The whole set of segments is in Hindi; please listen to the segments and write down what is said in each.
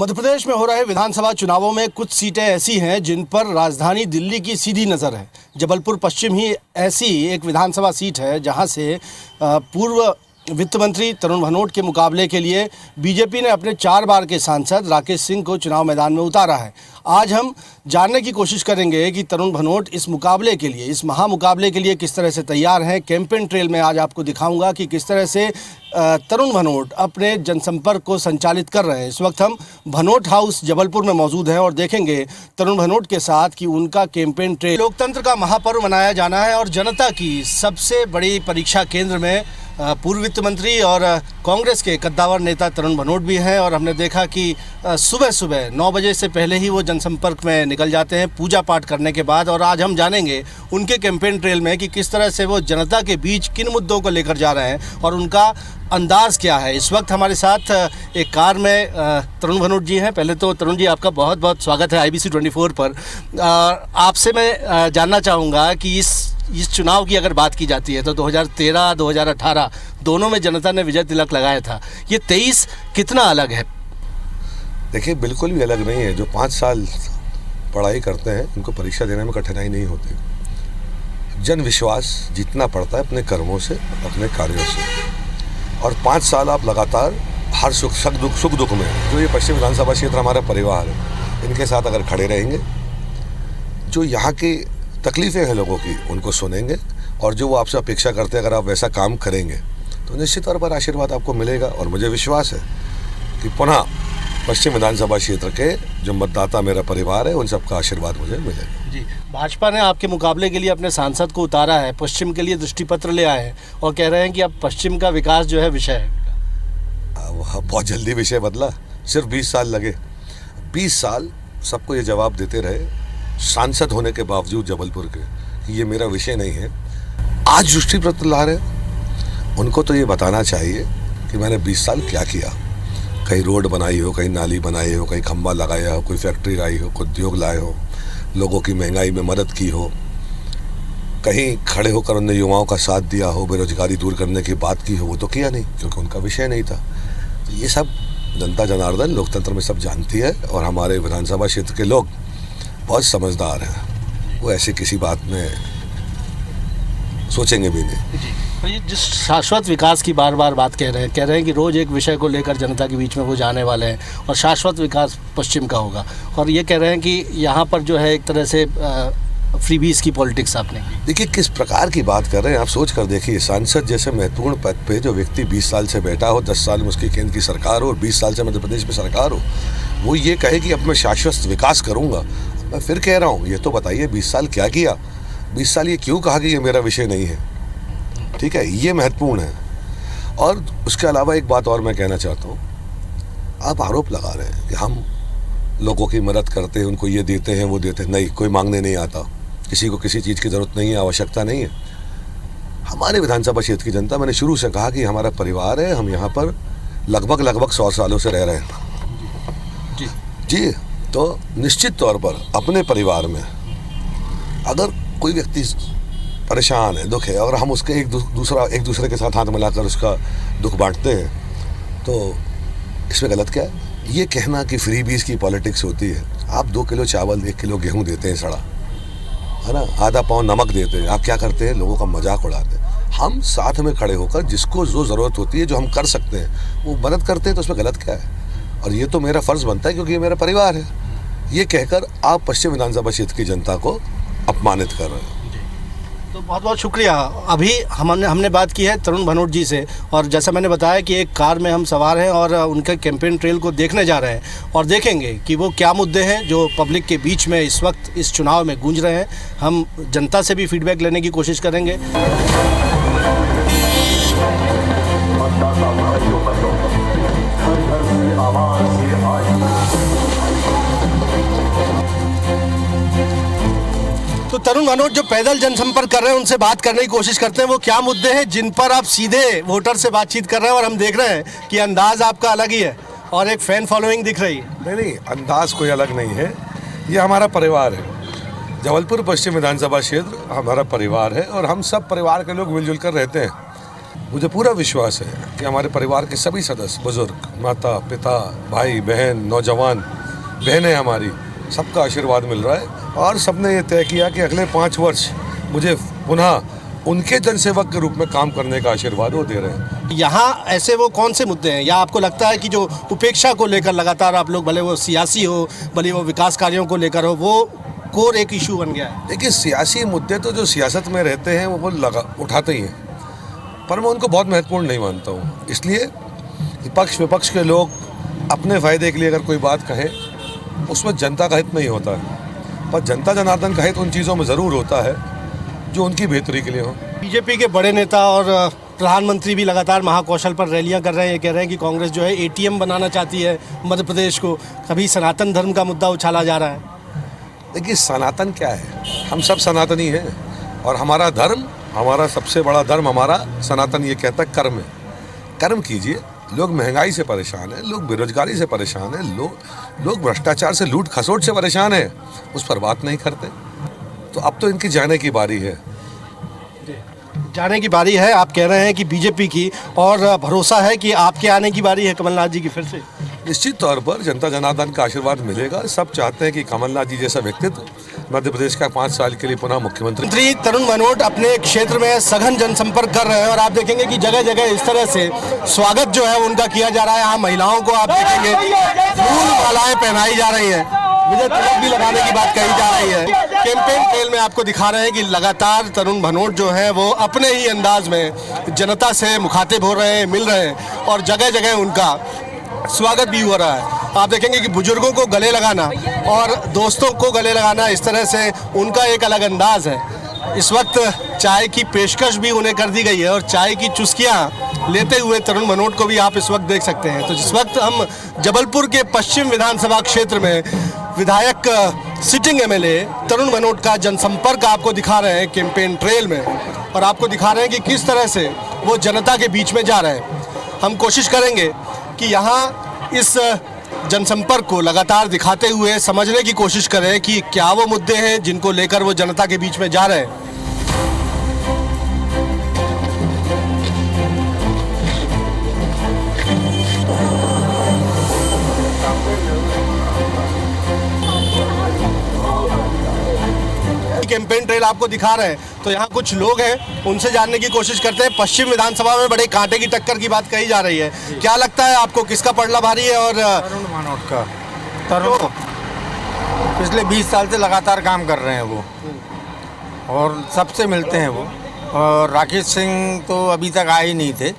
मध्य प्रदेश में हो रहे विधानसभा चुनावों में कुछ सीटें ऐसी हैं जिन पर राजधानी दिल्ली की सीधी नज़र है। जबलपुर पश्चिम ही ऐसी एक विधानसभा सीट है जहां से पूर्व वित्त मंत्री तरुण भनोट के मुकाबले के लिए बीजेपी ने अपने 4 बार के सांसद राकेश सिंह को चुनाव मैदान में उतारा है। आज हम जानने की कोशिश करेंगे कि तरुण भनोट इस मुकाबले के लिए, इस महामुकाबले के लिए किस तरह से तैयार हैं। कैंपेन ट्रेल में आज आपको दिखाऊंगा कि किस तरह से तरुण भनोट अपने जनसंपर्क को संचालित कर रहे हैं। इस वक्त हम भनोट हाउस जबलपुर में मौजूद हैं और देखेंगे तरुण भनोट के साथ कि उनका कैंपेन ट्रेल। लोकतंत्र का महापर्व मनाया जाना है और जनता की सबसे बड़ी परीक्षा केंद्र में पूर्व वित्त मंत्री और कांग्रेस के कद्दावर नेता तरुण भनोट भी हैं। और हमने देखा कि सुबह सुबह 9 बजे से पहले ही वो जनसंपर्क में निकल जाते हैं पूजा पाठ करने के बाद। और आज हम जानेंगे उनके कैंपेन ट्रेल में कि किस तरह से वो जनता के बीच किन मुद्दों को लेकर जा रहे हैं और उनका अंदाज़ क्या है। इस वक्त हमारे साथ एक कार में तरुण भनोट जी हैं। पहले तो तरुण जी आपका बहुत बहुत स्वागत है IBC 24 पर। आपसे मैं जानना चाहूँगा कि इस चुनाव की अगर बात की जाती है तो 2013 2018 दोनों में जनता ने विजय तिलक लगाया था। ये 23 कितना अलग है? देखिए, बिल्कुल भी अलग नहीं है। जो 5 साल पढ़ाई करते हैं उनको परीक्षा देने में कठिनाई नहीं होती। जन विश्वास जीतना पड़ता है अपने कर्मों से, अपने कार्यों से। और 5 साल आप लगातार हर सुख दुख में, जो ये पश्चिम विधानसभा क्षेत्र हमारा परिवार है, इनके साथ अगर खड़े रहेंगे, जो यहाँ की तकलीफ़ें हैं लोगों की उनको सुनेंगे और जो वो आपसे अपेक्षा करते हैं अगर आप वैसा काम करेंगे तो निश्चित तौर पर आशीर्वाद आपको मिलेगा। और मुझे विश्वास है कि पुनः पश्चिम विधानसभा क्षेत्र के जो मतदाता मेरा परिवार है उन सबका आशीर्वाद मुझे मिलेगा। जी, भाजपा ने आपके मुकाबले के लिए अपने सांसद को उतारा है, पश्चिम के लिए दृष्टिपत्र ले आए हैं और कह रहे हैं कि अब पश्चिम का विकास जो है विषय है। बहुत जल्दी विषय बदला, सिर्फ 20 साल लगे। 20 साल सबको ये जवाब देते रहे सांसद होने के बावजूद जबलपुर के कि ये मेरा विषय नहीं है। आज दृष्टिपत्र ला रहे, उनको तो ये बताना चाहिए कि मैंने 20 साल क्या किया। कहीं रोड बनाई हो, कहीं नाली बनाई हो, कहीं खंबा लगाया हो, कोई फैक्ट्री लाई हो, कोई उद्योग लाए हो, लोगों की महंगाई में मदद की हो, कहीं खड़े होकर उन्होंने युवाओं का साथ दिया हो, बेरोजगारी दूर करने की बात की हो। वो तो किया नहीं क्योंकि उनका विषय नहीं था। तो ये सब जनता जनार्दन लोकतंत्र में सब जानती है और हमारे विधानसभा क्षेत्र के लोग बहुत समझदार हैं। वो ऐसे किसी बात में सोचेंगे भी नहीं। तो ये जिस शाश्वत विकास की बार बार बात कह रहे हैं कि रोज़ एक विषय को लेकर जनता के बीच में वो जाने वाले हैं और शाश्वत विकास पश्चिम का होगा। और ये कह रहे हैं कि यहाँ पर जो है एक तरह से फ्रीबीज की पॉलिटिक्स आपने की। देखिए किस प्रकार की बात कर रहे हैं आप, सोच कर देखिए। सांसद जैसे महत्वपूर्ण पद पे जो व्यक्ति 20 साल से बैठा हो, 10 साल में उसकी केंद्र की सरकार हो और 20 साल से मध्य प्रदेश में सरकार हो, वो ये कहे कि अब मैं शाश्वत विकास करूँगा। मैं फिर कह रहा हूँ, ये तो बताइए 20 साल क्या किया? 20 साल ये क्यों कहा कि ये मेरा विषय नहीं है? ठीक है, ये महत्वपूर्ण है। और उसके अलावा एक बात और मैं कहना चाहता हूँ, आप आरोप लगा रहे हैं कि हम लोगों की मदद करते हैं, उनको ये देते हैं वो देते हैं। नहीं, कोई मांगने नहीं आता, किसी को किसी चीज़ की ज़रूरत नहीं है, आवश्यकता नहीं है। हमारे विधानसभा क्षेत्र की जनता, मैंने शुरू से कहा कि हमारा परिवार है, हम यहाँ पर लगभग 100 सालों से रह रहे हैं। जी, तो निश्चित तौर पर अपने परिवार में अगर कोई व्यक्ति परेशान है, दुख है, और हम उसके एक दूसरे के साथ हाथ मिलाकर उसका दुख बांटते हैं तो इसमें गलत क्या है? ये कहना कि फ्रीबीज की पॉलिटिक्स होती है। आप 2 किलो चावल 1 किलो गेहूं देते हैं सड़ा, है ना, आधा पाव नमक देते हैं। आप क्या करते हैं? लोगों का मजाक उड़ाते हैं। हम साथ में खड़े होकर जिसको जो ज़रूरत होती है, जो हम कर सकते हैं, वो मदद करते हैं। तो उसमें गलत क्या है? और ये तो मेरा फ़र्ज़ बनता है क्योंकि ये मेरा परिवार है। ये कहकर आप पश्चिम विधानसभा क्षेत्र की जनता को अपमानित कर रहे हैं। तो बहुत बहुत शुक्रिया। अभी हमने बात की है तरुण भनोट जी से और जैसा मैंने बताया कि एक कार में हम सवार हैं और उनके कैंपेन ट्रेल को देखने जा रहे हैं और देखेंगे कि वो क्या मुद्दे हैं जो पब्लिक के बीच में इस वक्त इस चुनाव में गूंज रहे हैं। हम जनता से भी फीडबैक लेने की कोशिश करेंगे। तो तरुण भनोट जो पैदल जनसंपर्क कर रहे हैं उनसे बात करने की कोशिश करते हैं। वो क्या मुद्दे हैं जिन पर आप सीधे वोटर से बातचीत कर रहे हैं? और हम देख रहे हैं कि अंदाज आपका अलग ही है और एक फैन फॉलोइंग दिख रही है। नहीं, अंदाज कोई अलग नहीं है। ये हमारा परिवार है। जबलपुर पश्चिम विधानसभा क्षेत्र हमारा परिवार है और हम सब परिवार के लोग मिलजुल कर रहते हैं। मुझे पूरा विश्वास है कि हमारे परिवार के सभी सदस्य, बुजुर्ग, माता पिता, भाई बहन, नौजवान बहनें हमारी, सबका आशीर्वाद मिल रहा है और सबने ये तय किया कि अगले 5 वर्ष मुझे पुनः उनके जनसेवक के रूप में काम करने का आशीर्वाद वो दे रहे हैं। यहाँ ऐसे वो कौन से मुद्दे हैं, या आपको लगता है कि जो उपेक्षा को लेकर लगातार आप लोग, भले वो सियासी हो, भले वो विकास कार्यों को लेकर हो, वो कोर एक इशू बन गया है? देखिए, सियासी मुद्दे तो जो सियासत में रहते हैं वो उठाते ही हैं, पर मैं उनको बहुत महत्वपूर्ण नहीं मानता हूँ। इसलिए पक्ष विपक्ष के लोग अपने फ़ायदे के लिए अगर कोई बात कहें, उसमें जनता का हित नहीं होता है, पर जनता जनार्दन का हित उन चीज़ों में ज़रूर होता है जो उनकी बेहतरी के लिए हो। बीजेपी के बड़े नेता और प्रधानमंत्री भी लगातार महाकौशल पर रैलियां कर रहे हैं, कह रहे हैं कि कांग्रेस जो है एटीएम बनाना चाहती है मध्य प्रदेश को। कभी सनातन धर्म का मुद्दा उछाला जा रहा है। देखिए, सनातन क्या है? हम सब सनातनी हैं और हमारा धर्म, हमारा सबसे बड़ा धर्म हमारा सनातन ये कहता है कर्म है। कर्म कीजिए। लोग महंगाई से परेशान हैं, लोग बेरोजगारी से परेशान हैं, लोग भ्रष्टाचार से, लूट खसोट से परेशान हैं, उस पर बात नहीं करते। तो अब तो इनकी जाने की बारी है। जाने की बारी है, आप कह रहे हैं कि बीजेपी की, और भरोसा है कि आपके आने की बारी है कमलनाथ जी की फिर से? निश्चित तौर पर जनता जनार्दन का आशीर्वाद मिलेगा। सब चाहते हैं कि कमलनाथ जी जैसा व्यक्तित्व मध्य प्रदेश का 5 साल के लिए पुनः मुख्यमंत्री। मंत्री तरुण भनोट अपने क्षेत्र में सघन जनसंपर्क कर रहे हैं और आप देखेंगे कि जगह जगह इस तरह से स्वागत जो है उनका किया जा रहा है। यहाँ महिलाओं को आप देखेंगे फूल मालाएं पहनाई जा रही हैं, विजय तिलक भी लगाने की बात कही जा रही है। कैंपेन ट्रेल में आपको दिखा रहे हैं कि लगातार तरुण भनोट जो है वो अपने ही अंदाज में जनता से मुखातिब हो रहे हैं, मिल रहे हैं और जगह जगह उनका स्वागत भी हो रहा है। आप देखेंगे कि बुजुर्गों को गले लगाना और दोस्तों को गले लगाना, इस तरह से उनका एक अलग अंदाज है। इस वक्त चाय की पेशकश भी उन्हें कर दी गई है और चाय की चुस्कियां लेते हुए तरुण भनोट को भी आप इस वक्त देख सकते हैं। तो जिस वक्त हम जबलपुर के पश्चिम विधानसभा क्षेत्र में विधायक सिटिंग एमएलए तरुण भनोट का जनसंपर्क आपको दिखा रहे हैं कैंपेन ट्रेल में, और आपको दिखा रहे हैं कि किस तरह से वो जनता के बीच में जा रहे हैं। हम कोशिश करेंगे कि यहाँ इस जनसंपर्क को लगातार दिखाते हुए समझने की कोशिश करें कि क्या वो मुद्दे हैं जिनको लेकर वो जनता के बीच में जा रहे हैं। कैंपेन ट्रेल आपको दिखा रहे हैं, तो यहाँ कुछ लोग हैं, उनसे जानने की कोशिश करते हैं। पश्चिम विधानसभा में बड़े कांटे की टक्कर की बात कही जा रही है, क्या लगता है आपको, किसका पलड़ा भारी है? और तरुण भनोट का। तरुण पिछले 20 साल से लगातार काम कर रहे हैं वो, और सबसे मिलते हैं वो, और राकेश सिंह तो अभी तक आए ही नहीं थे।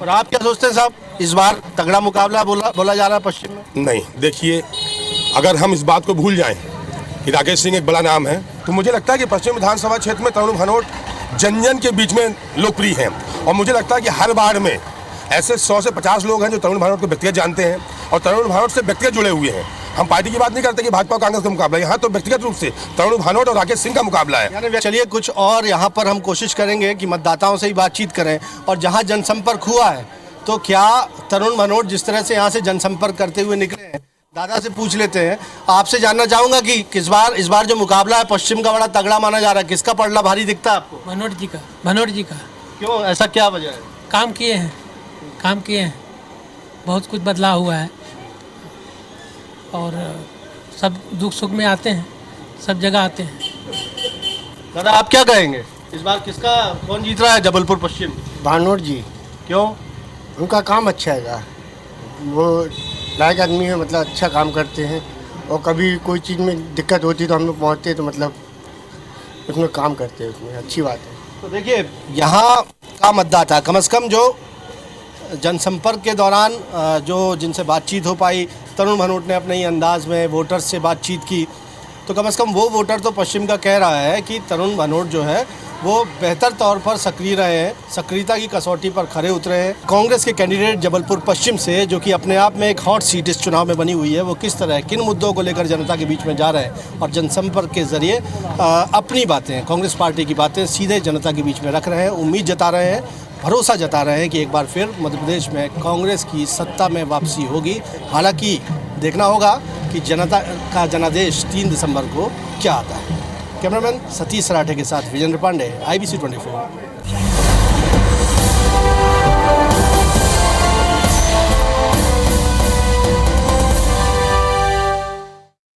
और आप क्या सोचते हैं साहब, इस बार तगड़ा मुकाबला बोला जा रहा है पश्चिम में? नहीं, देखिए, अगर हम इस बात को भूल जाएं कि राकेश सिंह एक बड़ा नाम है, तो मुझे लगता है कि पश्चिम विधानसभा क्षेत्र में तरुण भनोट जन जन के बीच में लोकप्रिय हैं। और मुझे लगता है कि हर बार में ऐसे 100 से 50 लोग हैं जो तरुण भनोट को व्यक्तिगत जानते हैं और तरुण भनोट से व्यक्तिगत जुड़े हुए हैं। हम पार्टी की बात नहीं करते कि भाजपा और कांग्रेस का मुकाबला, यहाँ तो व्यक्तिगत रूप से तरुण भनोट और राकेश सिंह का मुकाबला है। चलिए, कुछ और यहाँ पर हम कोशिश करेंगे कि मतदाताओं से ही बातचीत करें, और जहाँ जनसंपर्क हुआ है तो क्या तरुण भनोट जिस तरह से यहाँ से जनसंपर्क करते हुए निकले हैं, दादा से पूछ लेते हैं। आपसे जानना चाहूंगा कि इस बार जो मुकाबला है पश्चिम का बड़ा तगड़ा माना जा रहा है, किसका पलड़ा भारी दिखता है आपको? भनोट जी का। क्यों, ऐसा क्या वजह है? काम किए हैं, बहुत कुछ बदलाव हुआ है, और सब दुख सुख में आते हैं, सब जगह आते हैं। दादा, आप क्या कहेंगे, इस बार कौन जीत रहा है जबलपुर पश्चिम? भनोट जी। क्यों? उनका काम अच्छा है, वो लायक आदमी है, मतलब अच्छा काम करते हैं, और कभी कोई चीज़ में दिक्कत होती तो हम लोग पहुँचते, तो मतलब उसमें काम करते हैं, उसमें अच्छी बात है। तो देखिए, यहाँ का मतदाता कम से कम जो जनसंपर्क के दौरान जो जिनसे बातचीत हो पाई, तरुण भनोट ने अपने ही अंदाज में वोटर्स से बातचीत की, तो कम से कम वो वोटर तो पश्चिम का कह रहा है कि तरुण भनोट जो है वो बेहतर तौर पर सक्रिय रहे हैं, सक्रियता की कसौटी पर खरे उतरे हैं। कांग्रेस के कैंडिडेट जबलपुर पश्चिम से, जो कि अपने आप में एक हॉट सीट इस चुनाव में बनी हुई है, वो किस तरह किन मुद्दों को लेकर जनता के बीच में जा रहे हैं और जनसंपर्क के जरिए अपनी बातें, कांग्रेस पार्टी की बातें सीधे जनता के बीच में रख रहे हैं, उम्मीद जता रहे हैं, भरोसा जता रहे हैं कि एक बार फिर मध्य प्रदेश में कांग्रेस की सत्ता में वापसी होगी। हालांकि देखना होगा कि जनता का जनादेश 3 दिसंबर को क्या आता है। कैमरामैन सतीश सराठे के साथ विजेंद्र पांडे, IBC 24।